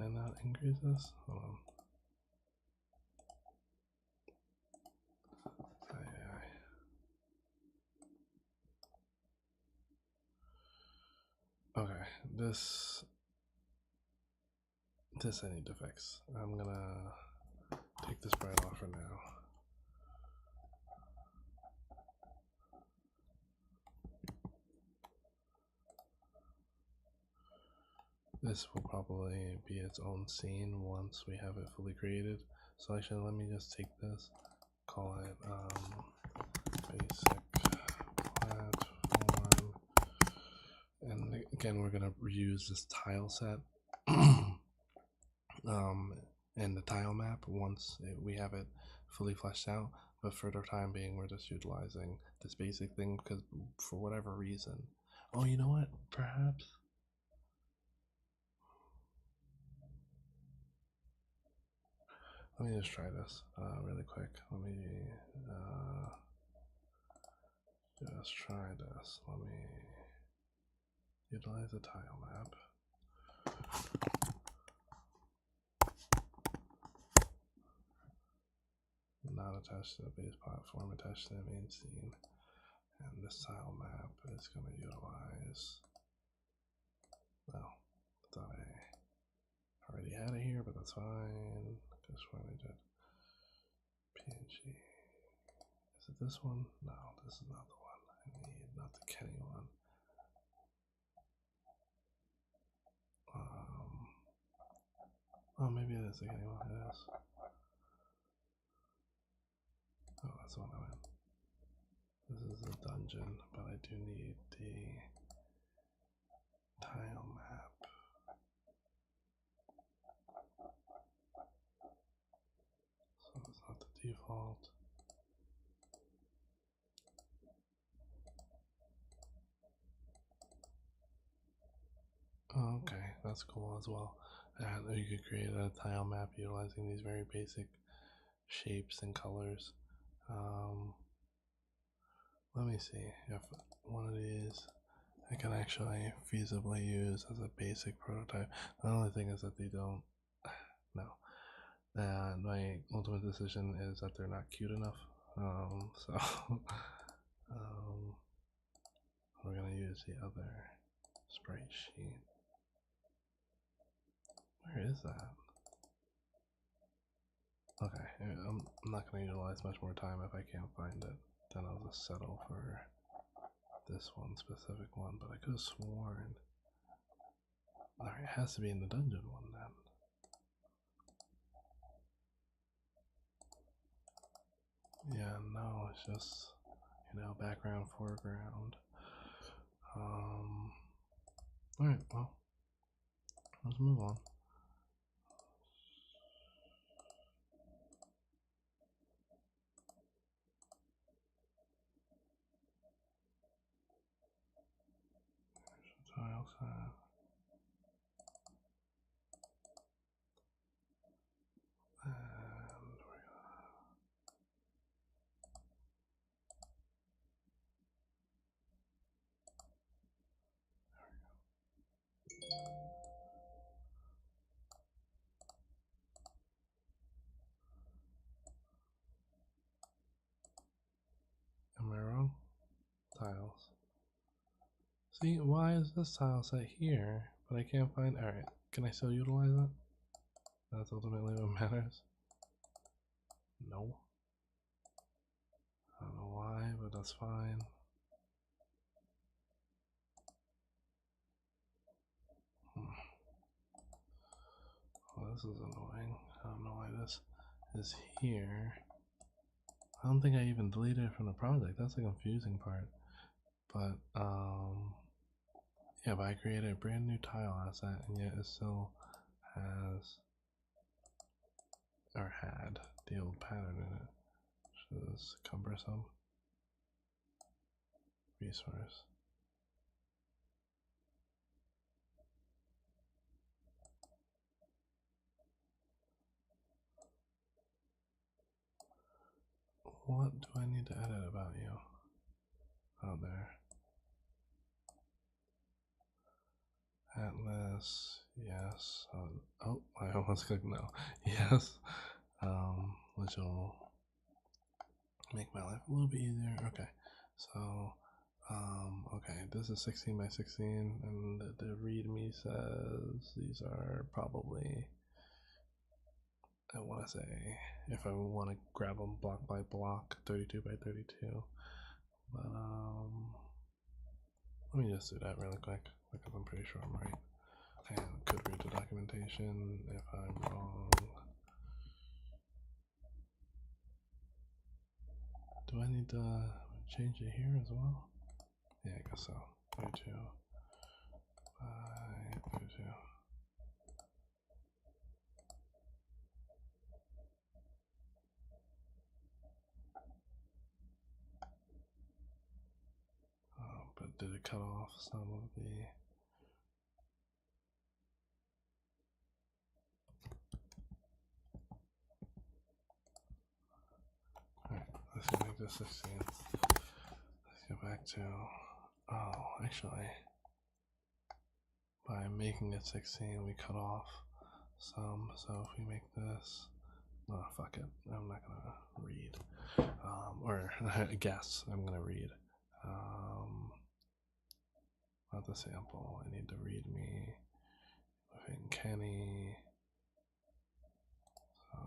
Can I not increase this? Hold on. Okay, this I need to fix. I'm gonna take this bright off for now. This will probably be its own scene once we have it fully created. So actually, let me just take this, call it basic platform, and again we're gonna reuse this tile set and the tile map once we have it fully fleshed out. But for the time being, we're just utilizing this basic thing because for whatever reason. Oh, you know what? Perhaps. Let me just try this really quick. Let me just try this. Let me utilize the tile map. Not attached to the base platform, attached to the main scene. And this tile map is going to utilize. Well, I thought I already had it here, but that's fine. This one I did. PNG. Is it this one? No, this is not the one I need, not the Kenny one. Oh, maybe it is the Kenny one. It is. Oh, that's the one I'm in. This is the dungeon, but I do need the tile map. So it's not the default. Oh, okay, that's cool as well. And you could create a tile map utilizing these very basic shapes and colors. Let me see if one of these I can actually feasibly use as a basic prototype. The only thing is that they don't. No. And my ultimate decision is that they're not cute enough. So we're gonna use the other sprite sheet. Where is that? Okay, I'm not going to utilize much more time if I can't find it. Then I'll just settle for this one specific one, but I could have sworn. Alright, it has to be in the dungeon one then. Yeah, no, it's just, you know, background, foreground. Alright, well, let's move on. Tile set. Am I wrong? Tiles. See, why is this tile set here, but I can't find. Alright, can I still utilize it? That's ultimately what matters. No. I don't know why, but that's fine. Well, this is annoying. I don't know why this is here. I don't think I even deleted it from the project. That's the confusing part. But, yeah, but I created a brand new tile asset, and yet it still has, or had, the old pattern in it, which is cumbersome. Resource. What do I need to edit about you? Oh, there. Atlas Yes. Oh, I almost clicked no. Yes. Which will make my life a little bit easier. Okay. So, okay, this is 16 by 16, and the README says these are probably, I want to say, if I want to grab them block by block, 32 by 32. But, let me just do that really quick, because I'm pretty sure I'm right. And could read the documentation if I'm wrong. Do I need to change it here as well? Yeah, I guess so. 32 by 32. But did it cut off some of the... Alright, let's go make this 16. Let's go back to... Oh, actually, by making it 16, we cut off some. So if we make this... Oh, fuck it. I'm not gonna read. Or guess. I'm gonna read. Not the sample. I need to read me. Within Kenny. So...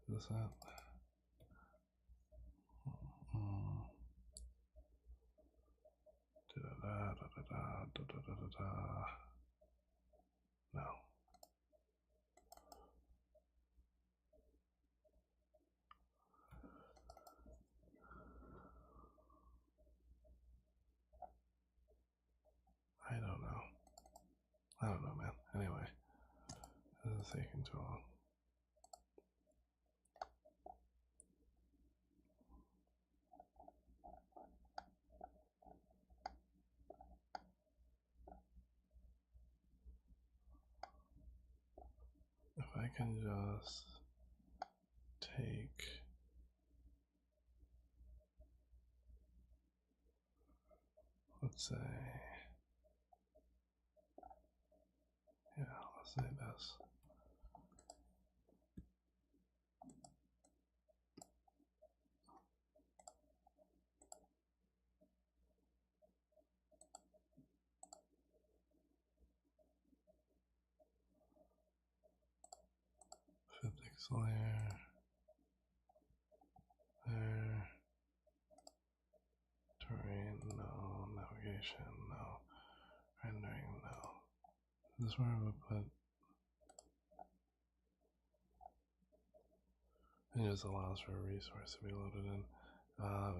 Is this it? No. I don't know. I don't know, man. Anyway, this is taking too long. If I can just take... Let's say... Yeah, let's say this. Physics layer. There. Terrain, no. Navigation, no. Rendering, no. This is where I would put... It just allows for a resource to be loaded in.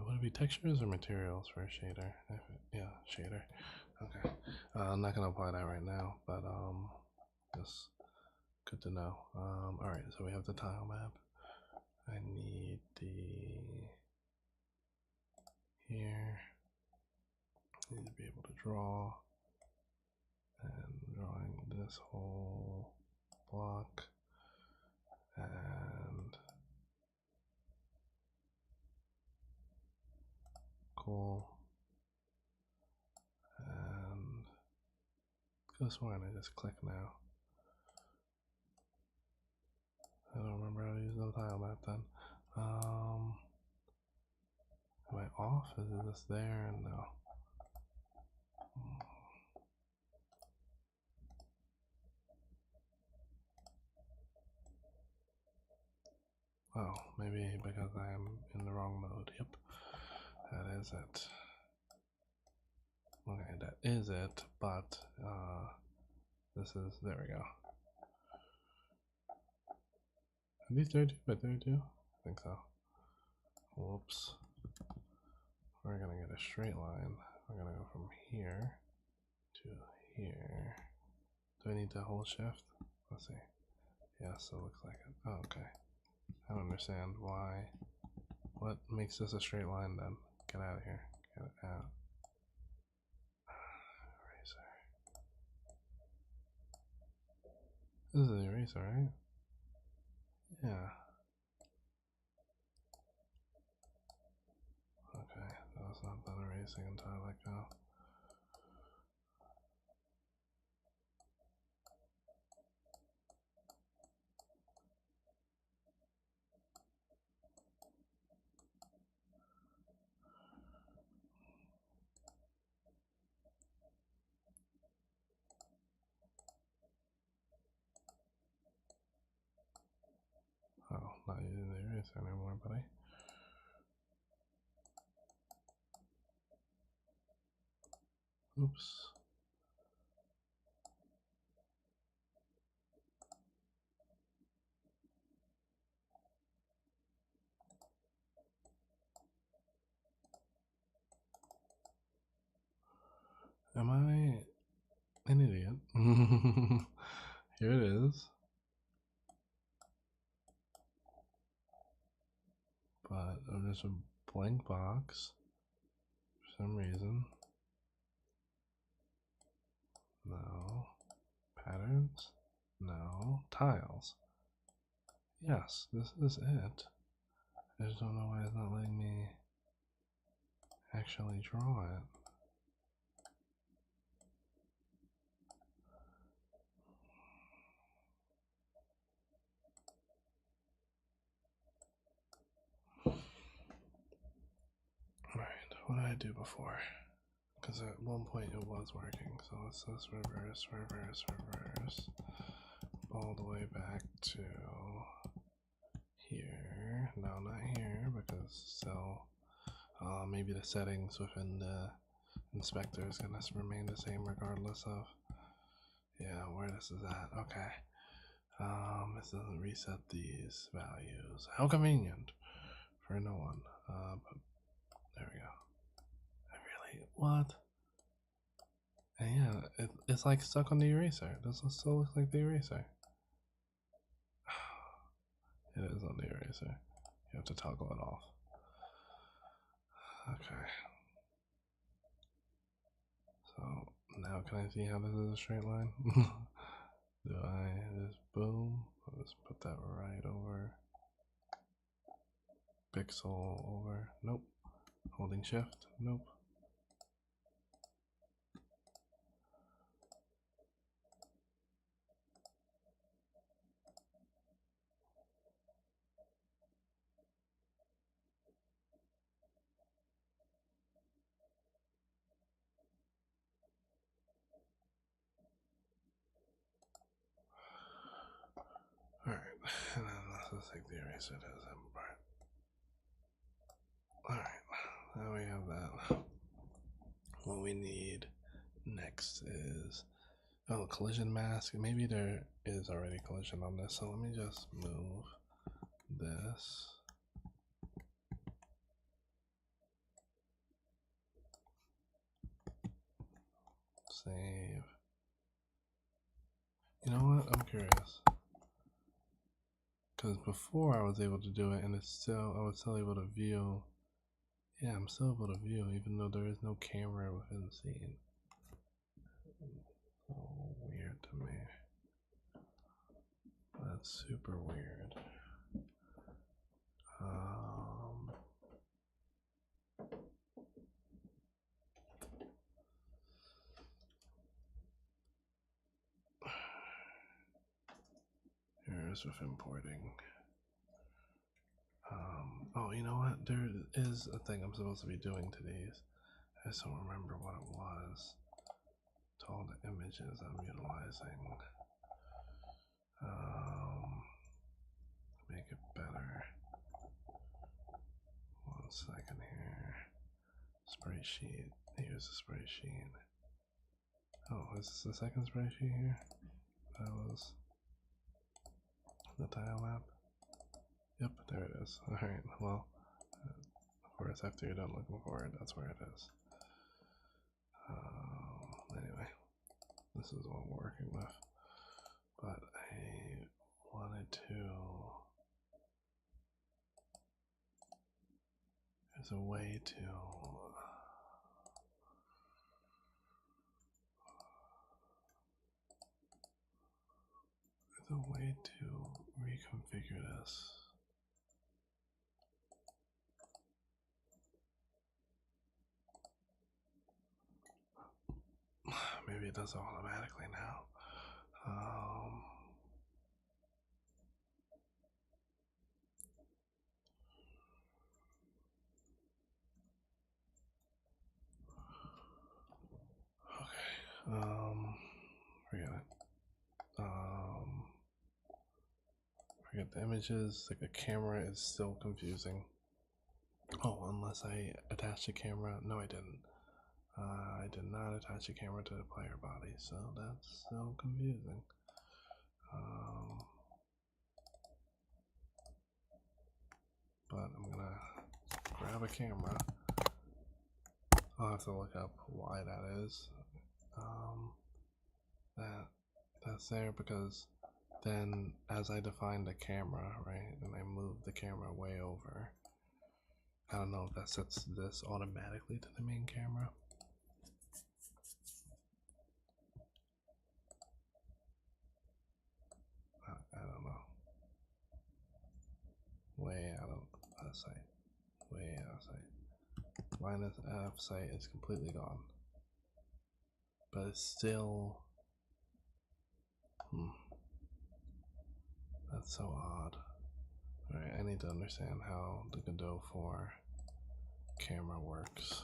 Would it be textures or materials for a shader? Yeah, shader. Okay. I'm not gonna apply that right now, but just good to know. Alright, so we have the tile map. I need the... Here. I need to be able to draw. And drawing this whole block. And... Cool. And... Could have sworn I just click now. I don't remember how to use the tile map then. Am I off? Is this there? No. Oh, maybe because I am in the wrong mode. Yep. That is it. Okay, that is it, but this is, there we go. Are these 32 by 32? I think so. Whoops. We're gonna get a straight line. We're gonna go from here to here. Do I need to hold shift? Let's see. Yes, it looks like it. Oh, okay. I don't understand why. What makes this a straight line then? Get out of here. Get it out. Eraser. This is an eraser, right? Yeah. Okay, that was not done erasing until I let go. eraser anymore, buddy. Oops. Am I an idiot? Here it is. But there's a blank box for some reason. No. Patterns? No. Tiles. Yes, this is it. I just don't know why it's not letting me actually draw it. Alright, what did I do before? Because at one point it was working. So let's just reverse, reverse, reverse. All the way back to here. No, not here, because cell. Maybe the settings within the inspector is going to remain the same regardless of, yeah, where this is at. Okay. This doesn't reset these values. How convenient for no one. But there we go. I really, what? And yeah, it's like stuck on the eraser. Does it still look like the eraser? It is on the eraser. You have to toggle it off. Okay. So now can I see how this is a straight line? Do I just boom? I'll just put that right over. Pixel over. Nope. Holding shift. Nope. Alright, and then let's take the eraser to the second part. Alright, now we have that. What we need next is, oh, collision mask. Maybe there is already collision on this, so let me just move this. Save. You know what? I'm curious. Because before I was able to do it, and it's still, I was still able to view. Yeah, I'm still able to view, even though there is no camera within the scene. So weird to me. That's super weird. Here's with importing. Oh, you know what? There is a thing I'm supposed to be doing to these. I just don't remember what it was. To all the images I'm utilizing. Make it better. 1 second here. Spray sheet. Here's the spray sheet. Oh, is this the second spray sheet here? That was the tile map. Yep, there it is. Alright, well, of course, after you're done looking for it, that's where it is. Anyway, this is what I'm working with. But I wanted to. There's a way to. There's a way to reconfigure this. Maybe it does it automatically now. Forget it. Forget Alright, the images, like the camera is still confusing. Oh, unless I attached a camera. No, I didn't. I did not attach a camera to the player body, so that's so confusing. But I'm gonna grab a camera. I'll have to look up why that is. That's there because then as I define the camera, right, and I move the camera way over, I don't know if that sets this automatically to the main camera. I don't know. Way out of sight. Way out of sight. Minus F sight is completely gone. But it's still... That's so odd. Alright, I need to understand how the Godot 4 camera works.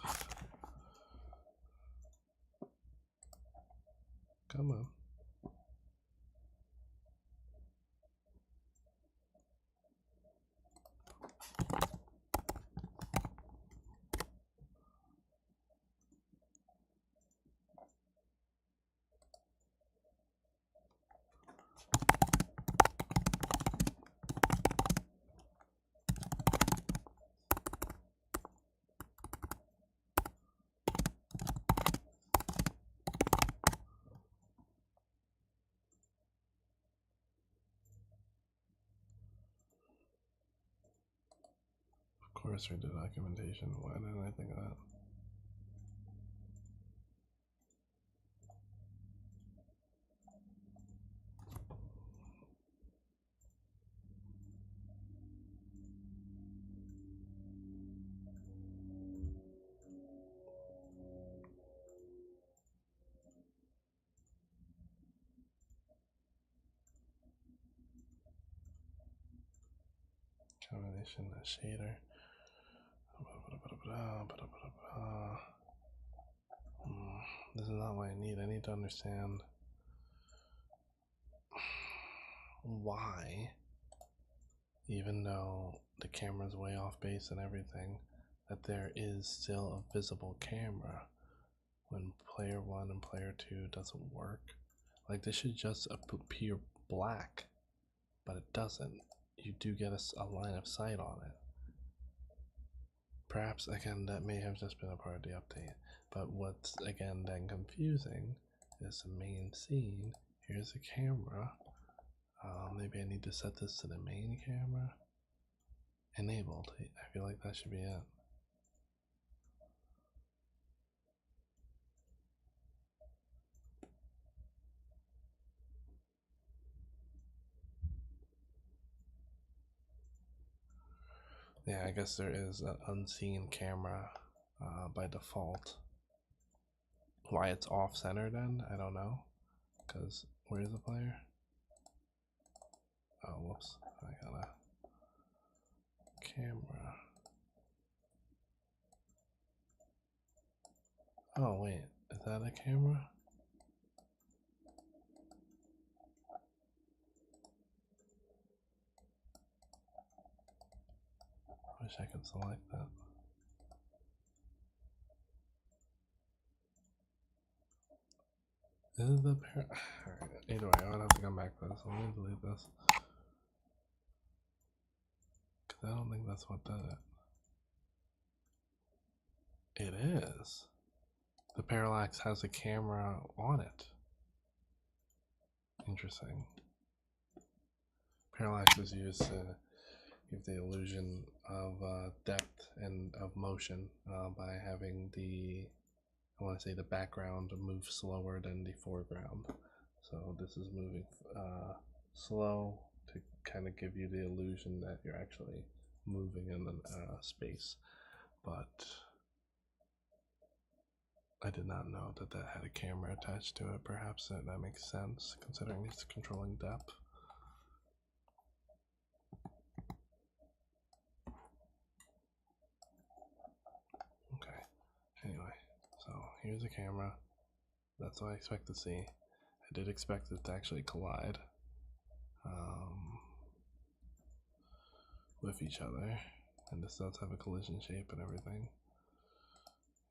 Come on. Of course, read the documentation. Why didn't I think of that? Combination, a shader. This is not what I need. I need to understand why, even though the camera's way off base and everything, that there is still a visible camera when player 1 and player 2 doesn't work. Like, this should just appear black, but it doesn't. You do get a line of sight on it. Perhaps, again, that may have just been a part of the update. But what's, again, then confusing is the main scene. Here's the camera. Maybe I need to set this to the main camera. Enabled. I feel like that should be it. Yeah, I guess there is an unseen camera by default. Why it's off center then, I don't know. Because where's the player? Oh, whoops. I got a camera. Oh, wait. Is that a camera? Wish I could select that. This is the pair. Alright, either way, I'll have to come back to this. Let me delete this. Because I don't think that's what did it. It is. The Parallax has a camera on it. Interesting. Parallax is used to give the illusion of depth and of motion by having the, I want to say, the background move slower than the foreground. So this is moving slow to kind of give you the illusion that you're actually moving in space. But I did not know that that had a camera attached to it. Perhaps that makes sense considering it's controlling depth. Okay, anyway, so here's a camera. That's what I expect to see. I did expect it to actually collide. with each other. And this does have a collision shape and everything.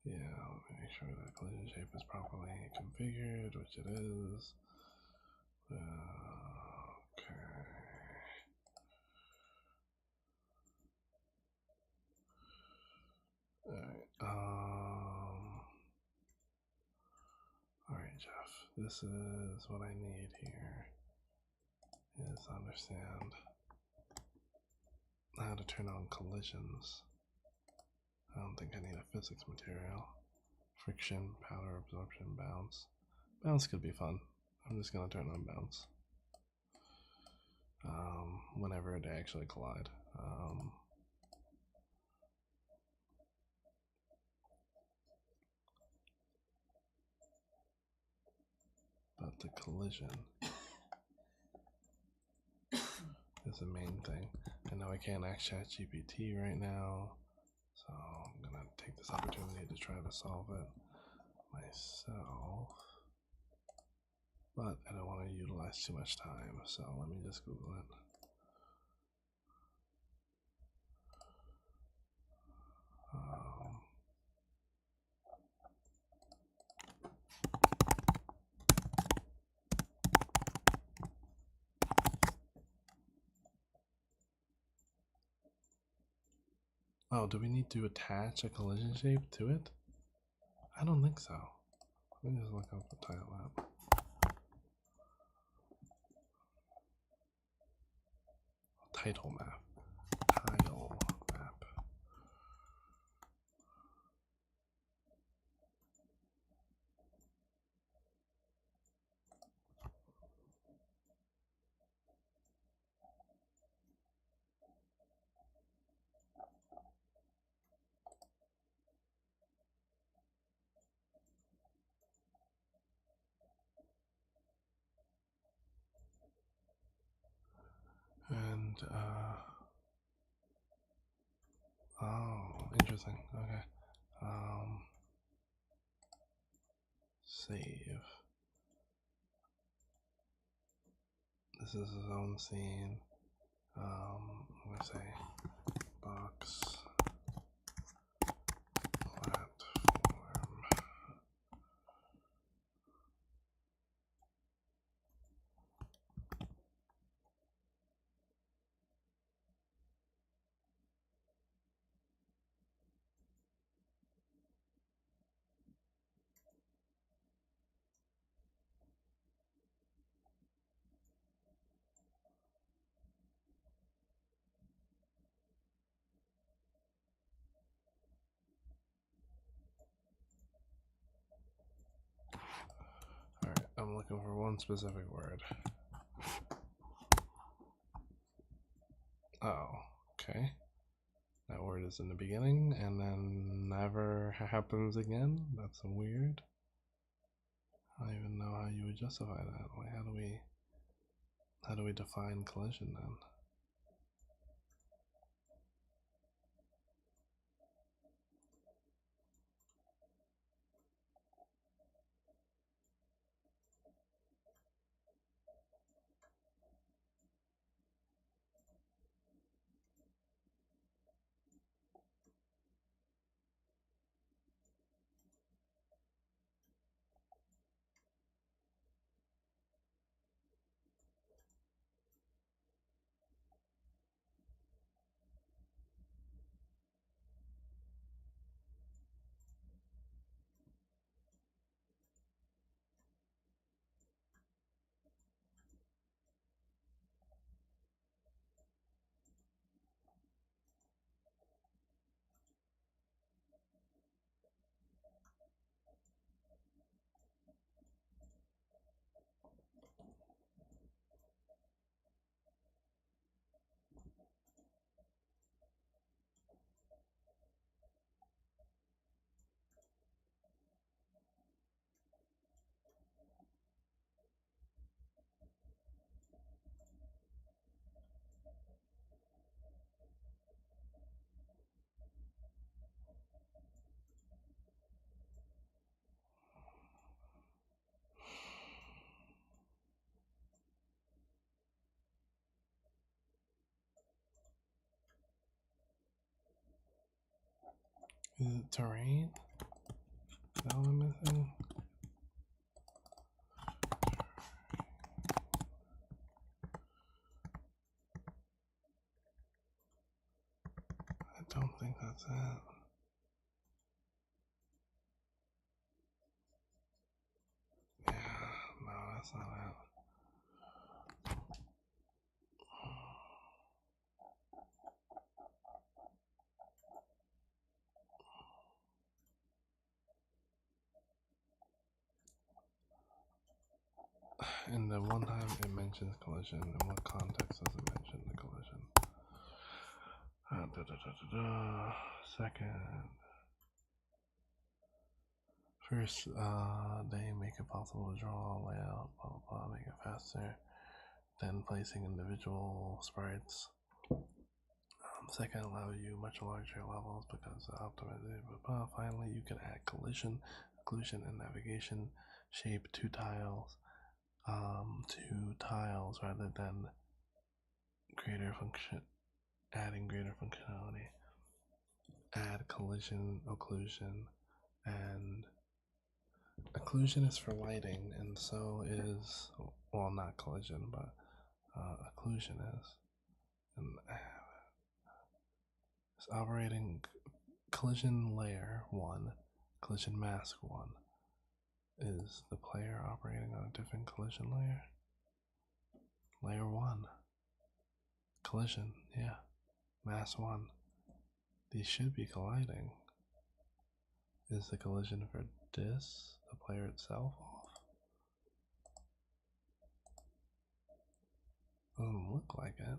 Yeah, let me make sure that collision shape is properly configured, which it is. Okay. Alright, alright, Jeff. This is what I need here. Is understand how to turn on collisions. I don't think I need a physics material. Friction, powder absorption, bounce. Bounce could be fun. I'm just gonna turn on bounce. Whenever they actually collide. But the collision is the main thing. I know I can't ask ChatGPT right now, so I'm gonna take this opportunity to try to solve it myself. But I don't want to utilize too much time, so let me just Google it. Oh, do we need to attach a collision shape to it? I don't think so. Let me just look up the tile map. Title map. Tile map. And, oh, interesting. Okay. Save. This is his own scene. I'm gonna say box platform. Alright, I'm looking for one specific word. Oh, okay. That word is in the beginning and then never happens again. That's weird. I don't even know how you would justify that. Like, how do we define collision then? Is it terrain? Is that what I'm missing? I don't think that's it. Yeah, no, that's not it. And the one time it mentions collision, in what context does it mention the collision? Second. First, they make it possible to draw a layout, blah blah blah, make it faster. Then placing individual sprites. Second, allow you much larger levels because optimization. Finally, you can add collision, occlusion, and navigation. Shape two tiles rather than greater function, adding greater functionality. Add collision, occlusion, and occlusion is for lighting, and so is, well, not collision, but occlusion is. And it's operating collision layer 1, collision mask 1. Is the player operating on a different collision layer? Layer 1. Collision, yeah. Mass 1. These should be colliding. Is the collision for this, the player itself, off? Doesn't look like it.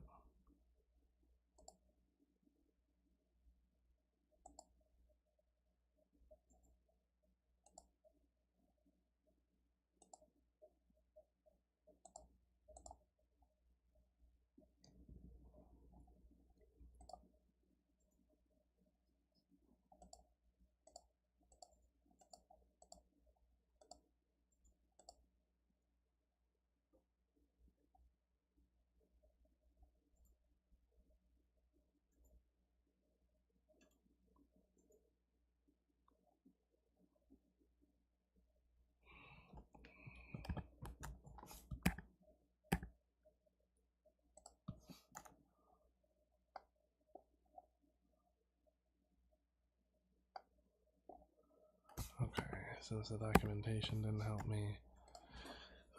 Okay, since the documentation didn't help me,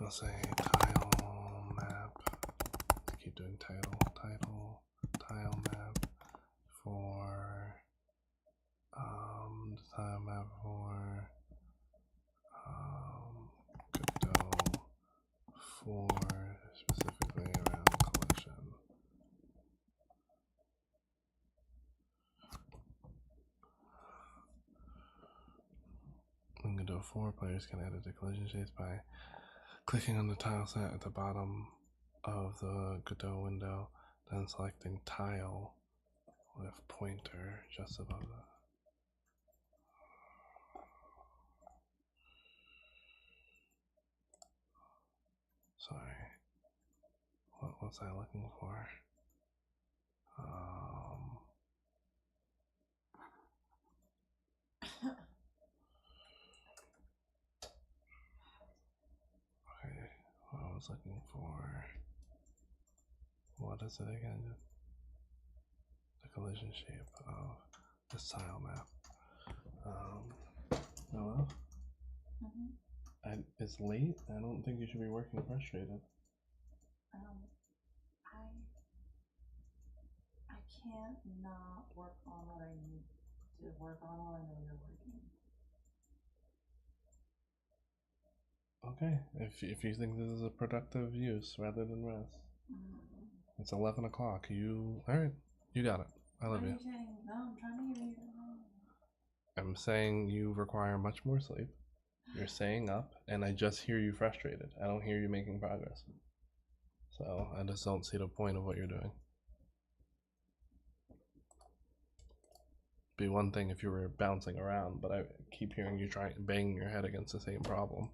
I'll say tile map. Keep doing tile map for the tile map for Godot for specifically around collision. In Godot 4, players can edit the collision shapes by clicking on the tile set at the bottom of the Godot window, then selecting tile with pointer just above that. Sorry, what was I looking for? Okay, what I was looking for. What is it again? The collision shape of this tile map. Hello? It's late. I don't think you should be working frustrated. I can't not work on what I need to work on while I know you're working. Okay, if you think this is a productive use rather than rest. It's 11 o'clock. Alright, you got it. I love you. No, I'm trying to give you. I'm saying you require much more sleep. You're staying up, and I just hear you frustrated. I don't hear you making progress. So I just don't see the point of what you're doing. Be one thing if you were bouncing around, but I keep hearing you banging your head against the same problem.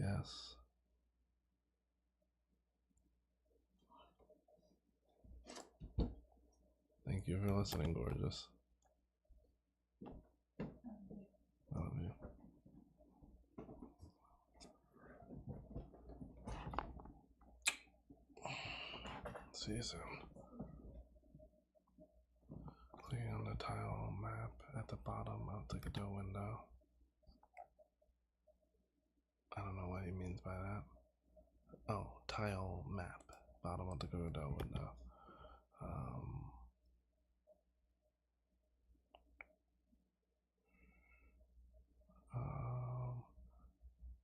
Yes. Thank you for listening, gorgeous. I love you. See you soon. Clicking on the tile map at the bottom of the Godot window. I don't know what he means by that. Oh, tile map, bottom of the Godot window.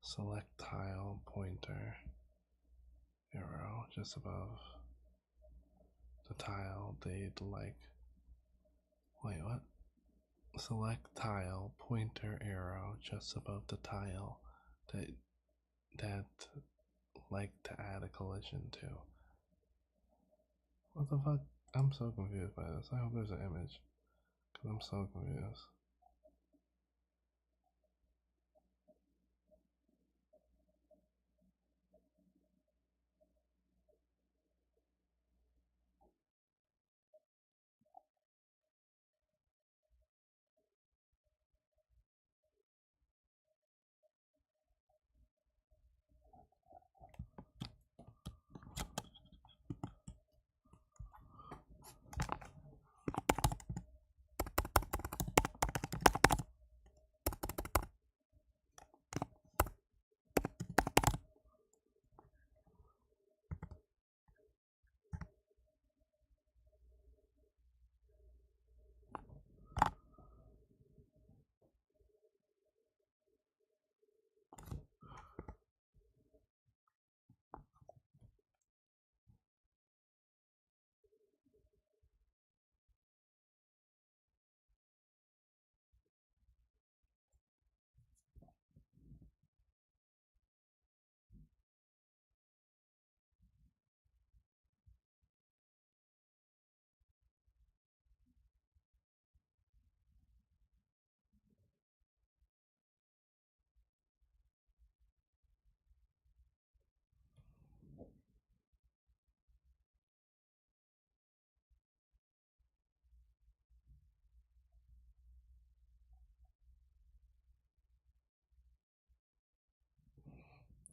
Select tile pointer arrow just above the tile they'd like. Wait, what? Select tile pointer arrow just above the tile that like to add a collision to. What the fuck? I'm so confused by this. I hope there's an image, because I'm so confused.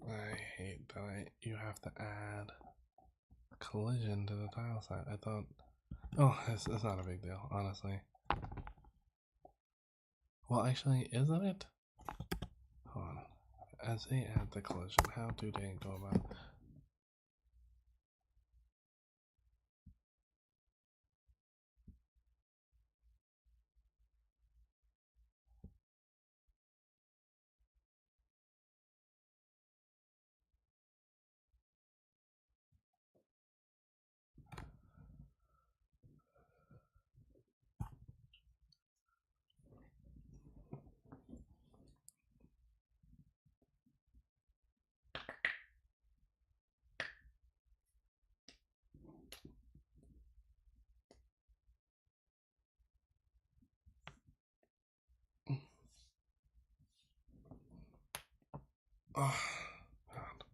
I hate that you have to add collision to the tile side. I thought, oh, it's not a big deal, honestly. Well, actually, isn't it? Hold on. As they add the collision, how do they go about? Oh, God.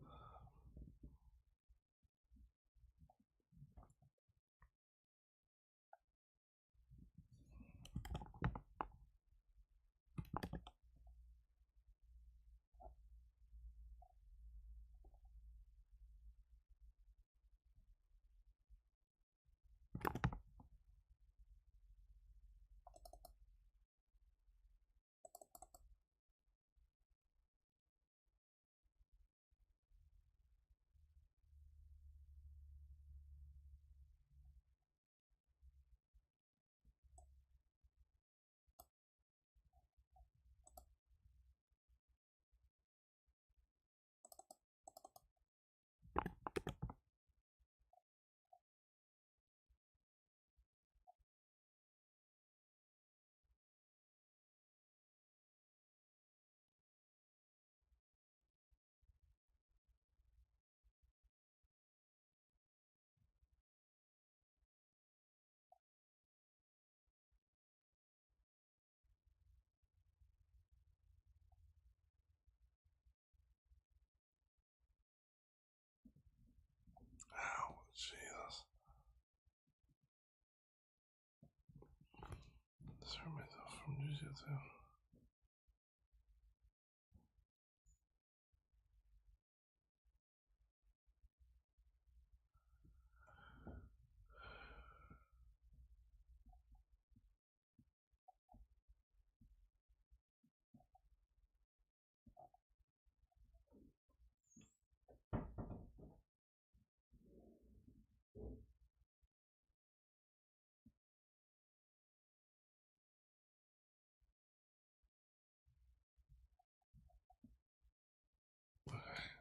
Jujutsu.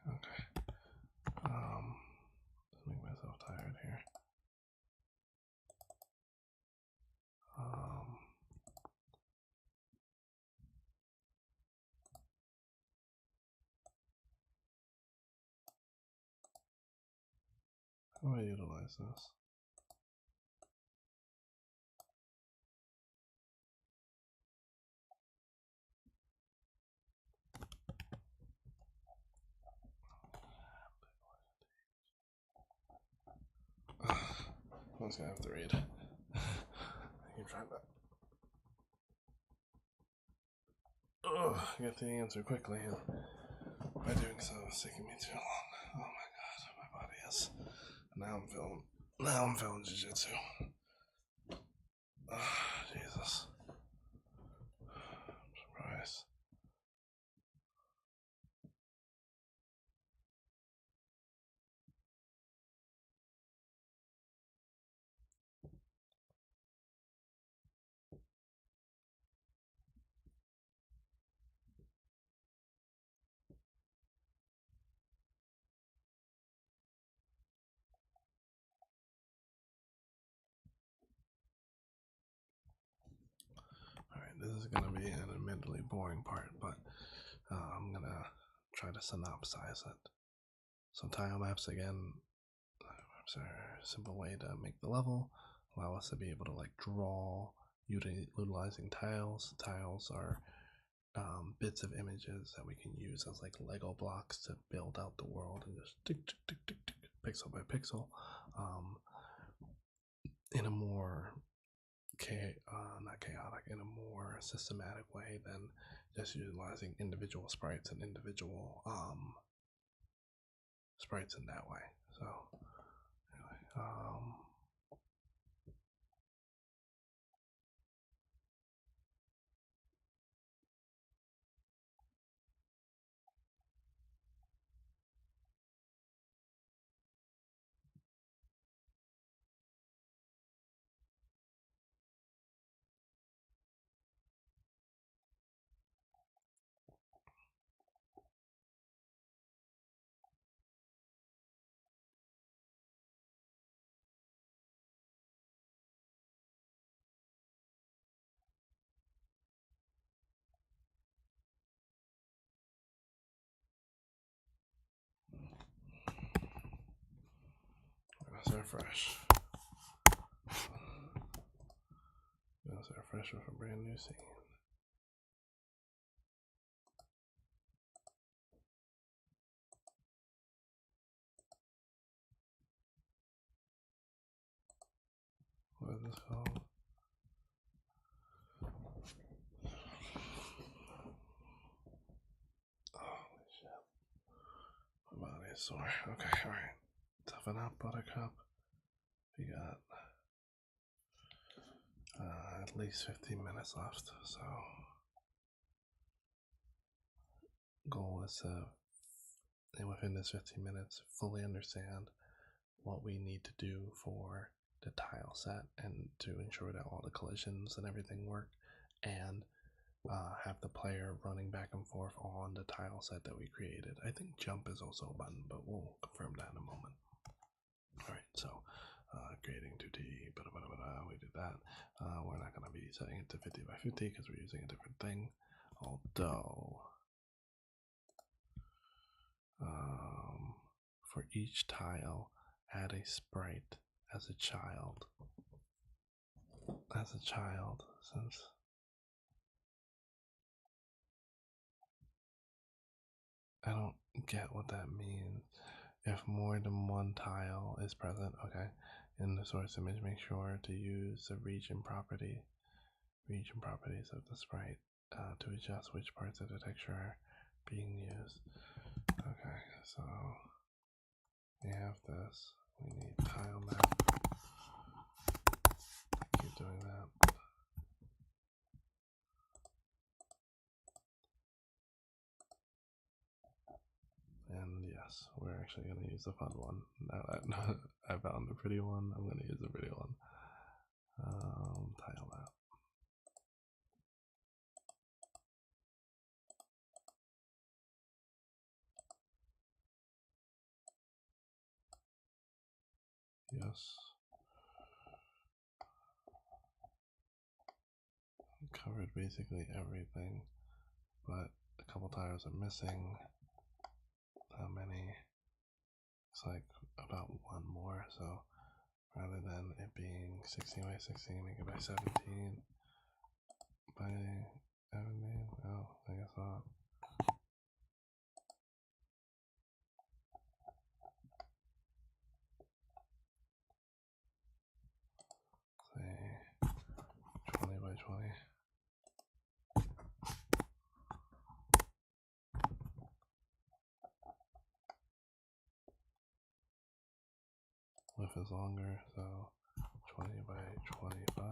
Okay. Let's make myself tired here. How do I utilize this? I was gonna have to read. I keep trying to get the answer quickly, and by doing so, it's taking me too long. Oh my god, my body is. Now I'm feeling jujitsu. Jesus. I'm surprised. Alright, this is gonna be an admittedly boring part, but I'm gonna try to synopsize it. So tile maps again. Maps are a simple way to make the level, allow us to be able to like draw utilizing tiles. Tiles are bits of images that we can use as like Lego blocks to build out the world and just tick, tick, tick, tick, tick, pixel by pixel, in a more not chaotic, in a more systematic way than just utilizing individual sprites and individual sprites in that way. So anyway, let's refresh. Let's refresh with a brand new scene. What is this called? Holy shit. My body is sore. Okay, alright. Toughen up, Buttercup. We got at least 15 minutes left, so goal is to, within this 15 minutes, fully understand what we need to do for the tile set and to ensure that all the collisions and everything work, and have the player running back and forth on the tile set that we created. I think jump is also a button, but we'll confirm that in a moment. Alright, so creating 2D, we did that. We're not going to be setting it to 50 by 50 because we're using a different thing. Although, for each tile, add a sprite as a child. Since I don't get what that means. If more than one tile is present, okay, in the source image, make sure to use the region property. region properties of the sprite to adjust which parts of the texture are being used. Okay, so we have this. We need tile map. Keep doing that. And yes, we're actually going to use the fun one. Now that I found a pretty one, I'm going to use a pretty one. Tile map. Yes. Covered basically everything, but a couple tiles are missing. How many? It's like about one more, so rather than it being 16 by 16, make it by 17 by 17. Oh, I guess not. Say 20 by 20. Width is longer, so 20 by 25.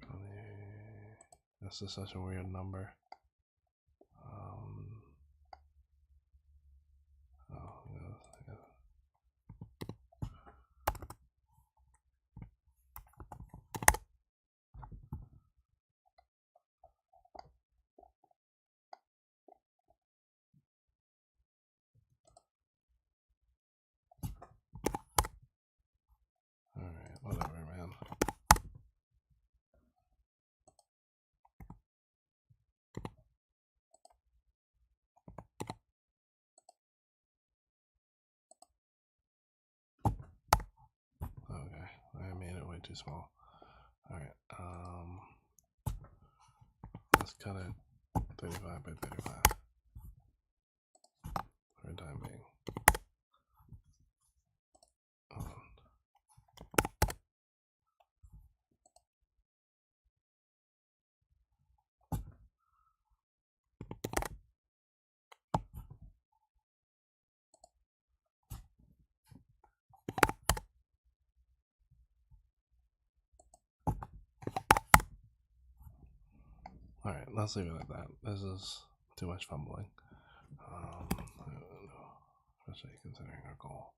20. This is such a weird number. Oh, yeah. Alright, whatever, man. Okay, I made it way too small. Alright, let's cut it 35 by 35 for the time being. Alright, let's leave it at that. This is too much fumbling. Especially considering our goal.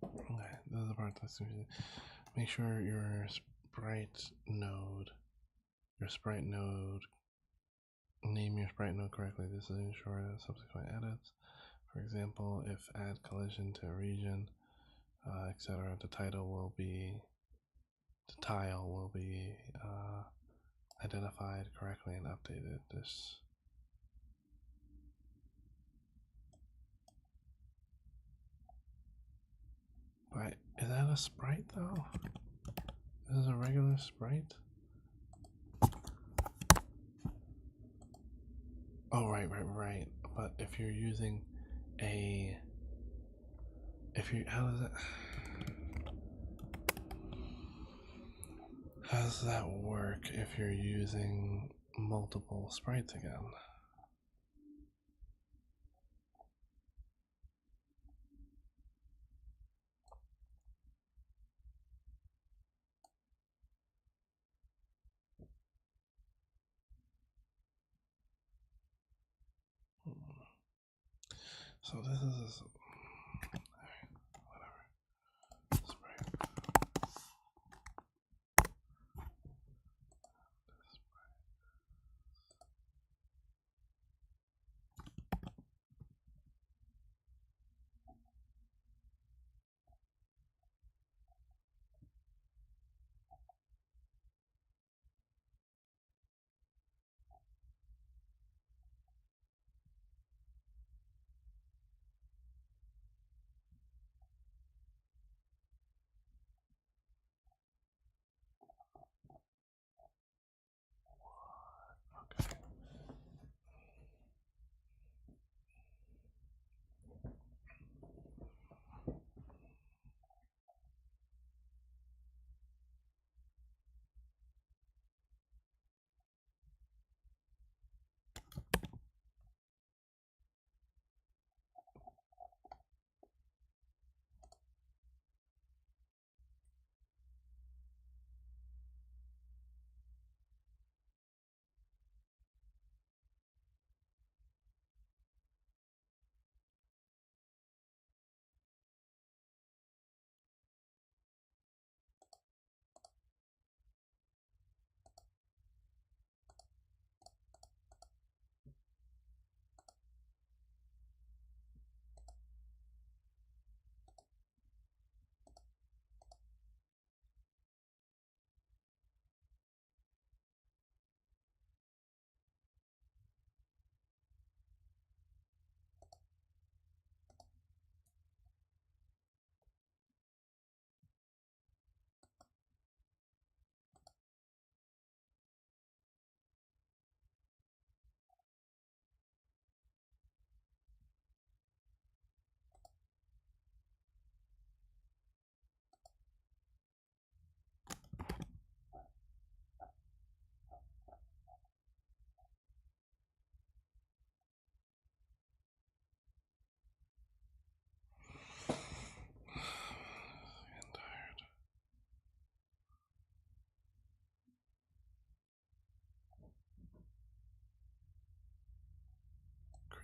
Okay, this is the part that's confusing. Make sure your sprite node, name your sprite node correctly. This is ensure that subsequent edits. For example, if add collision to region, etc., the tile will be identified correctly and updated. This. But is that a sprite though? This is a regular sprite? Oh, right. But if you're using how does that work if you're using multiple sprites again? So this is whatever. Sprite.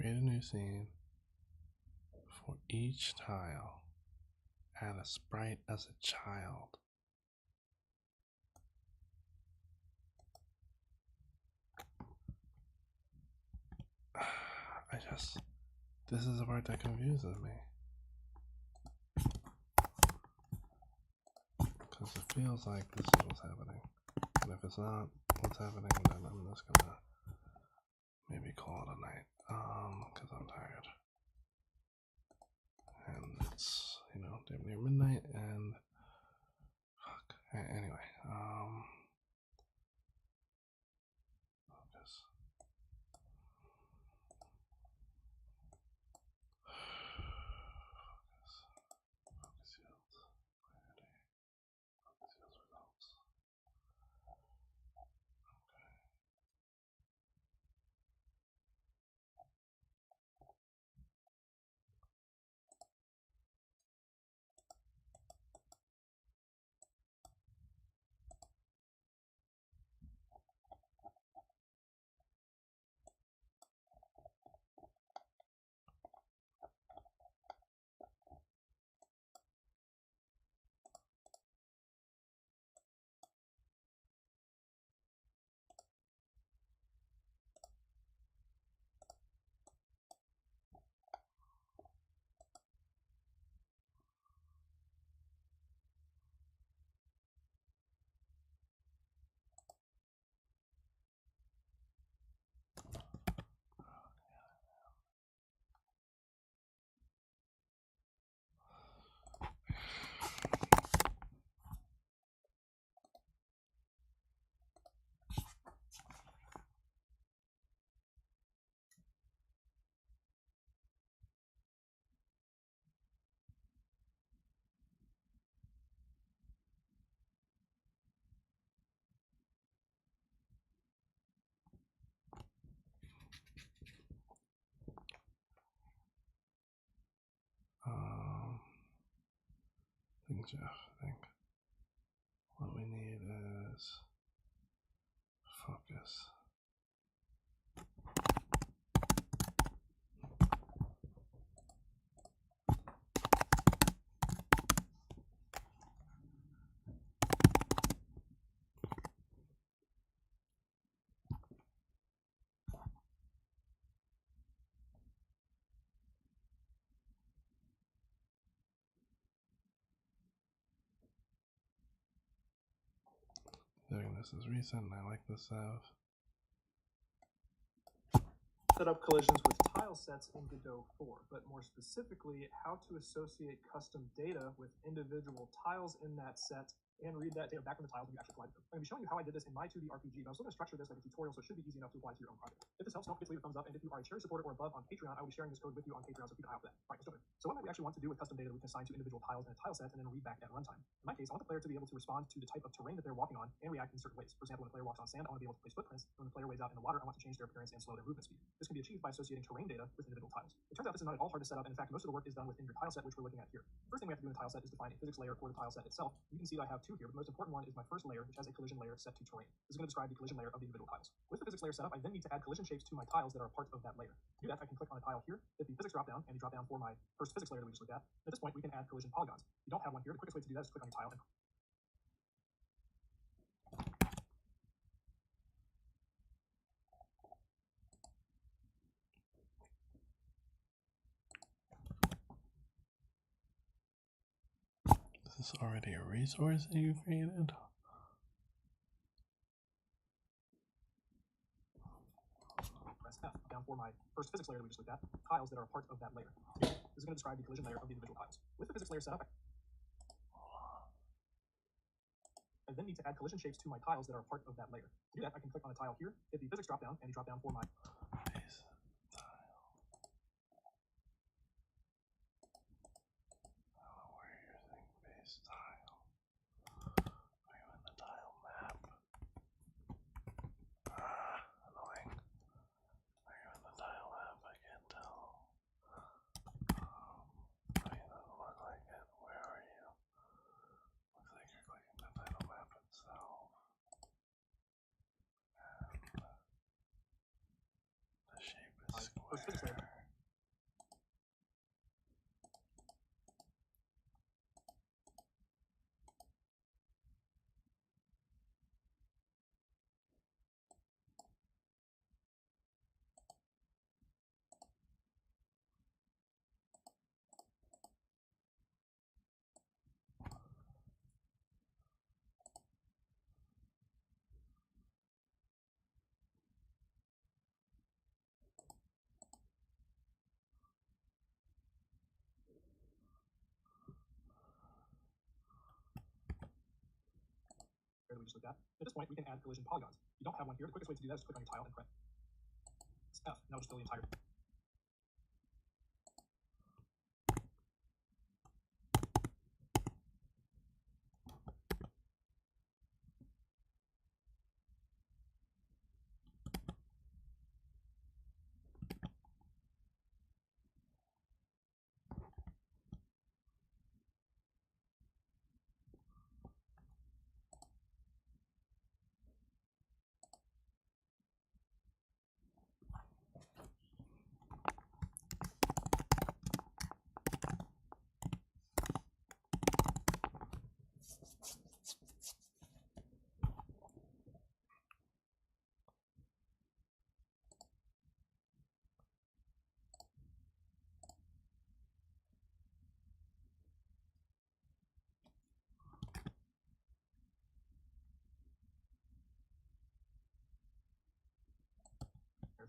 create a new scene. For each tile, add a sprite as a child. This is the part that confuses me. Because it feels like this is what's happening. And if it's not what's happening, then I'm just gonna maybe call it a night. Because I'm tired. And it's, you know, damn near midnight and fuck. Anyway, focus. Focus yields. Clarity. Focus yields results. Okay. Jeff, I think what we need is focus. Doing this is recent, and I like this stuff. Set up collisions with tile sets in Godot 4, but more specifically, how to associate custom data with individual tiles in that set and read that data back from the tiles when you actually collide them. I'm going to be showing you how I did this in my 2D RPG, but I'm still going to structure this like a tutorial, so it should be easy enough to apply to your own project. If this helps, don't forget to leave a thumbs up, and if you are a charity supporter or above on Patreon, I will be sharing this code with you on Patreon, so keep an eye out for that. All right, let's jump in. So what might we actually want to do with custom data that we can assign to individual tiles in a tile set and then read back at runtime? In my case, I want the player to be able to respond to the type of terrain that they're walking on and react in certain ways. For example, when a player walks on sand, I want to be able to place footprints, and when the player wades out in the water, I want to change their appearance and slow their movement speed. This can be achieved by associating terrain data with individual tiles. It turns out this is not at all hard to set up, and in fact, most of the work is done within your tile set, which we're looking at here. First thing we have to do in the tile set is define a physics layer for the tile set itself. You can see that I have two here, but the most important one is my first layer, which has a collision layer set to terrain. This is going to describe the collision layer of the individual tiles. With the physics layer set up, I then need to add collision shapes to my tiles that are a part of that layer. To do that, I can click on a tile here, hit the physics dropdown, and the dropdown for my first physics layer that we just looked at. At this point, we can add collision polygons. If you don't have one here, the quickest way to do that is to click on your tile and Is this already a resource that you created? press F down for my first physics layer that we just looked at, tiles that are a part of that layer. This is going to describe the collision layer of the individual tiles. With the physics layer set up, I then need to add collision shapes to my tiles that are a part of that layer. To do that, I can click on a tile here, hit the physics dropdown, and the dropdown for my Base tile. Oh, we're using base tile. Are you in the tile map? Annoying. Are you in the tile map? I can't tell. I mean, doesn't look like it. Where are you? Looks like you're clicking the tile map itself. And the shape is square. we just looked at. At this point, we can add collision polygons. If you don't have one here, the quickest way to do that is click on your tile and press F, and that'll just fill the entire. Thing.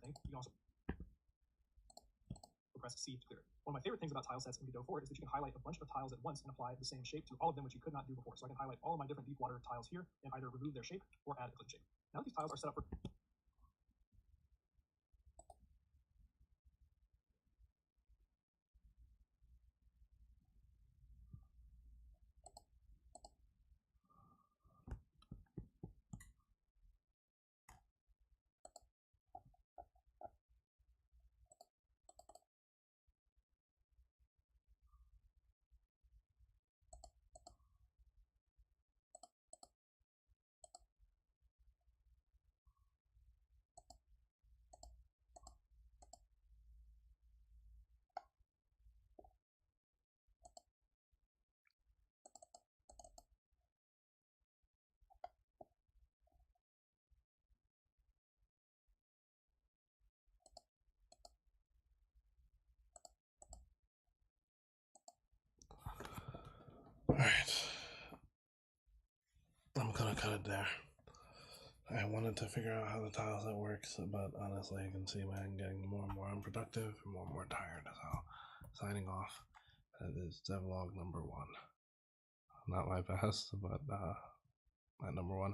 You can also press C to clear it. One of my favorite things about tile sets in Godot 4 is that you can highlight a bunch of tiles at once and apply the same shape to all of them, which you could not do before. So I can highlight all of my different deep water tiles here and either remove their shape or add a clean shape. Now that these tiles are set up for Alright. I'm gonna cut it there. I wanted to figure out how the tile set works, but honestly, you can see I'm getting more and more unproductive and more tired. So, signing off. That is devlog number 1. Not my best, but my number 1.